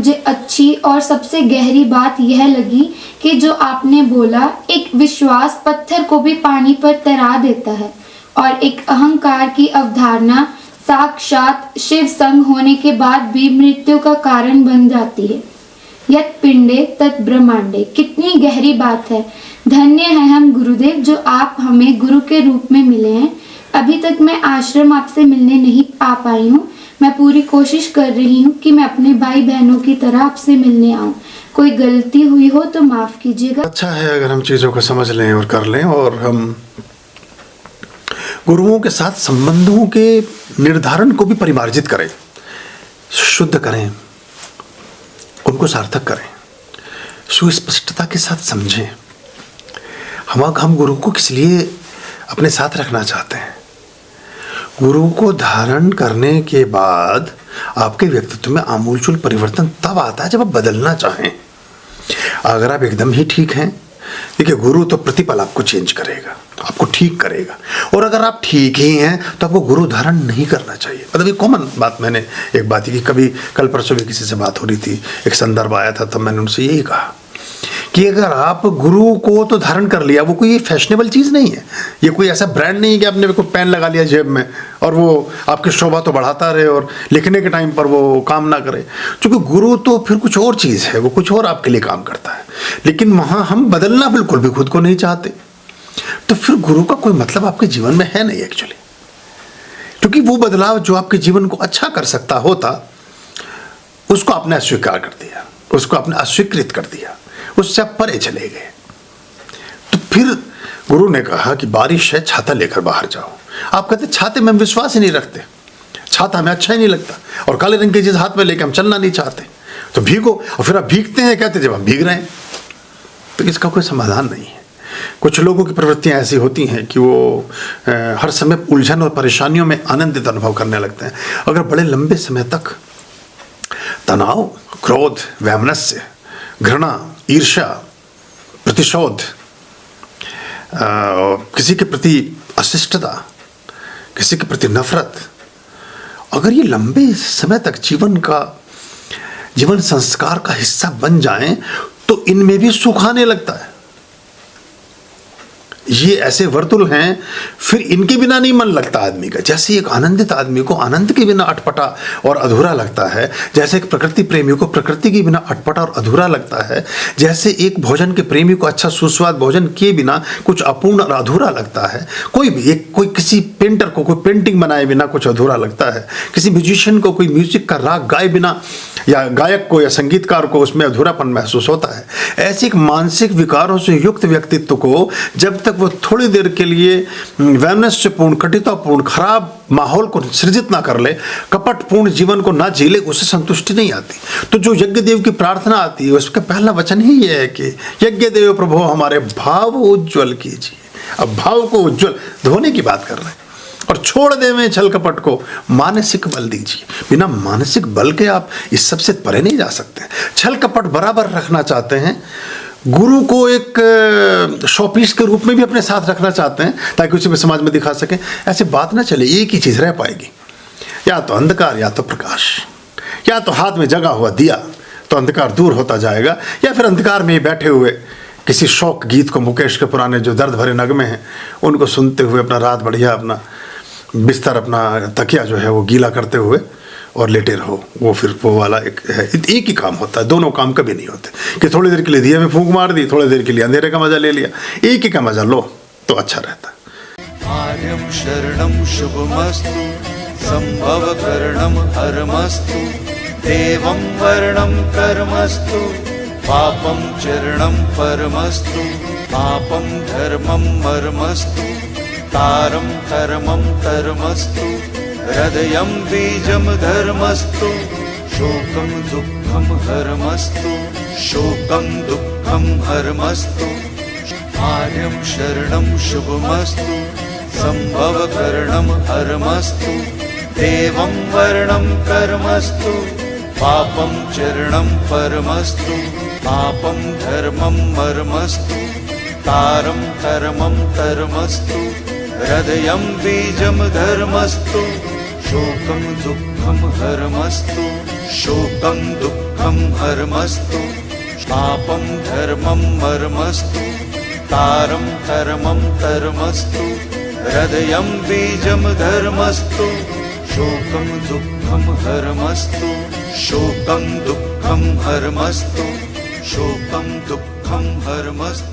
मुझे अच्छी और सबसे गहरी बात यह लगी कि जो आपने बोला, एक विश्वास पत्थर को भी पानी पर तैरा देता है और एक अहंकार की अवधारणा साक्षात शिव संग होने के बाद भी मृत्यु का कारण बन जाती है। यत् पिंडे तत् ब्रह्मांडे। कितनी गहरी बात है। धन्य है हम गुरुदेव जो आप हमें गुरु के रूप में मिले हैं। अभी तक मैं आश्रम आपसे मिलने नहीं आ पाई हूँ। मैं पूरी कोशिश कर रही हूँ कि मैं अपने भाई बहनों की तरह आपसे मिलने आऊँ। कोई गलती हुई हो तो माफ कीजिएगा। अच्छा है अगर हम चीज़ों को समझ लें और कर लें और हम गुरुओं के साथ संबंधों के निर्धारण को भी परिमार्जित करें, शुद्ध करें, उनको सार्थक करें, सुस्पष्टता के साथ समझें। हम गुरु को किस लिए अपने साथ रखना चाहते हैं। गुरु को धारण करने के बाद आपके व्यक्तित्व में आमूलचूल परिवर्तन तब आता है जब आप बदलना चाहें। अगर आप एकदम ही ठीक हैं, देखिए गुरु तो प्रतिपल आपको चेंज करेगा, आपको ठीक करेगा। और अगर आप ठीक ही हैं तो आपको गुरु धारण नहीं करना चाहिए। मतलब ये कॉमन बात, मैंने एक बात की कभी कल परसों भी किसी से बात हो रही थी, एक संदर्भ आया था, तब मैंने उनसे यही कहा कि अगर आप गुरु को तो धारण कर लिया, वो कोई फैशनेबल चीज़ नहीं है, ये कोई ऐसा ब्रांड नहीं है कि आपने कोई पेन लगा लिया जेब में और वो आपकी शोभा तो बढ़ाता रहे और लिखने के टाइम पर वो काम ना करे। क्योंकि गुरु तो फिर कुछ और चीज़ है, वो कुछ और आपके लिए काम करता है। लेकिन वहाँ हम बदलना बिल्कुल भी खुद को नहीं चाहते, तो फिर गुरु का कोई मतलब आपके जीवन में है नहीं एक्चुअली। क्योंकि वो बदलाव जो आपके जीवन को अच्छा कर सकता होता, उसको आपने अस्वीकार कर दिया, उसको आपने अस्वीकृत कर दिया, उससे आप परे चले गए। तो फिर गुरु ने कहा कि बारिश है, छाता लेकर बाहर जाओ। आप कहते छाते में हम विश्वास ही नहीं रखते, छाता हमें अच्छा ही नहीं लगता और काले रंग की चीज़ हाथ में लेकर हम चलना नहीं चाहते, तो भीगो। और फिर आप भीगते हैं, कहते जब हम भीग रहे हैं। तो इसका कोई समाधान नहीं है। कुछ लोगों की प्रवृत्तियां ऐसी होती हैं कि वो हर समय उलझन और परेशानियों में आनंदित अनुभव करने लगते हैं। अगर बड़े लंबे समय तक तनाव, क्रोध, वैमनस्य, घृणा, ईर्ष्या, प्रतिशोध, किसी के प्रति अशिष्टता, किसी के प्रति नफरत, अगर ये लंबे समय तक जीवन संस्कार का हिस्सा बन जाएं तो इनमें भी सुख आने लगता है। ये ऐसे वर्तुल हैं, फिर इनके बिना नहीं मन लगता आदमी का। जैसे एक आनंदित आदमी को आनंद के बिना अटपटा और अधूरा लगता है, जैसे एक प्रकृति प्रेमी को प्रकृति के बिना अटपटा और अधूरा लगता है, जैसे एक भोजन के प्रेमी को अच्छा सुस्वाद भोजन के बिना कुछ अपूर्ण और अधूरा लगता है, कोई किसी पेंटर को कोई पेंटिंग बनाए बिना कुछ अधूरा लगता है, किसी म्यूजिशियन को कोई म्यूजिक का राग गाए बिना या गायक को या संगीतकार को उसमें अधूरापन महसूस होता है। ऐसे एक मानसिक विकारों से युक्त व्यक्तित्व को जब तक वो थोड़ी देर के लिए वैमनस्यपूर्ण, कटुतापूर्ण, खराब माहौल को सृजित ना कर ले, कपटपूर्ण जीवन को ना जी ले, उससे संतुष्टि नहीं आती। तो जो यज्ञ देव की प्रार्थना आती है, उसका पहला वचन ही यह है कि यज्ञ देव प्रभु हमारे भाव उज्ज्वल कीजिए। अब भाव को उज्ज्वल धोने की बात कर रहे हैं और छोड़ देवें छल कपट को, मानसिक बल दीजिए। बिना मानसिक बल के आप इस सबसे परे नहीं जा सकते। छल कपट बराबर रखना चाहते हैं, गुरु को एक शोपीस के रूप में भी अपने साथ रखना चाहते हैं ताकि उसे भी समाज में दिखा सकें, ऐसे बात ना चले। एक ही चीज़ रह पाएगी, या तो अंधकार या तो प्रकाश। या तो हाथ में जगा हुआ दिया तो अंधकार दूर होता जाएगा, या फिर अंधकार में ही बैठे हुए किसी शौक गीत को, मुकेश के पुराने जो दर्द भरे नगमे हैं उनको सुनते हुए अपना रात बढ़िया अपना बिस्तर, अपना तकिया जो है वो गीला करते हुए और लेटे रहो। वो फिर वो वाला एक ही काम होता है। दोनों काम कभी नहीं होते कि थोड़ी देर के लिए दिए में फूंक मार दी, थोड़ी देर के लिए अंधेरे का मजा ले लिया। एक ही का मजा लो तो अच्छा रहता है। आर्यं शरणं शुभमस्तु, संभव करणं हरमस्तु, देवं वर्णं कर्मस्तु, पापं चरणं परमस्तु, पापं धर्मं मर्मस्तु, तारं धर्मं धर्मस्तु, हृदयं बीजं धर्मस्तु, शोकं दुःखं हरमस्तु, शोकं दुःखं हरमस्तु। आर्यं शरणं शुभमस्तु, संभव करणं हरमस्तु, देवं वर्णं कर्मस्तु, पापं चरणं परमस्तु, पापं धर्मं मर्मस्तु, तारं धर्मं धर्मस्तु, हृदयं बीजं धर्मस्तु, शोकं दुःखं हरमस्तु शोकं दुःखं हरमस्तु पापं धर्मं हरमस्तु तारं कर्मं कर्मस्तु हृदयं बीजं धर्मस्तु शोकं दुःखं हरमस्तु शोकं दुःखं हरमस्तु शोकं दुःखं हरमस्तु